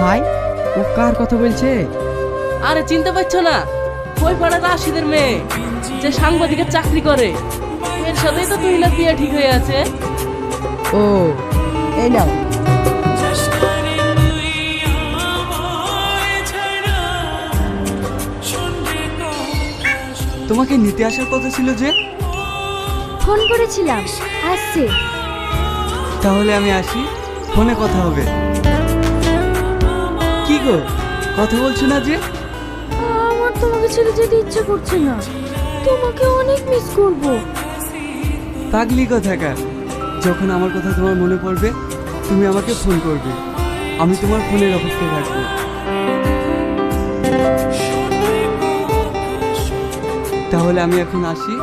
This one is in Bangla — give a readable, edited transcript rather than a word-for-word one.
ভাই, ও কার কথা বলছে? আরে চিনতে পারছো না? ওই পাড়ার রাশিদের মেয়ে, যে সাংবাদিকের চাকরি করে। এর সাথেই তো তুহিনার বিয়ে ঠিক হয়ে আছে। ও, এই নাও। তোমাকে নিতে আসার কথা ছিল যে? ফোন করেছিলাম, আসছে। তাহলে আমি আসি, ফোনে কথা হবে। কি গো, কথা বলছো না যে? আমার তোমাকে ছেড়ে যেতে ইচ্ছে করছে না, তোমাকে অনেক মিস করব। পাগলি কথাকার, যখন আমার কথা তোমার মনে পড়বে তুমি আমাকে ফোন করবে, আমি তোমার ফোনের অপেক্ষায় থাকবো। তাহলে আমি এখন আসি,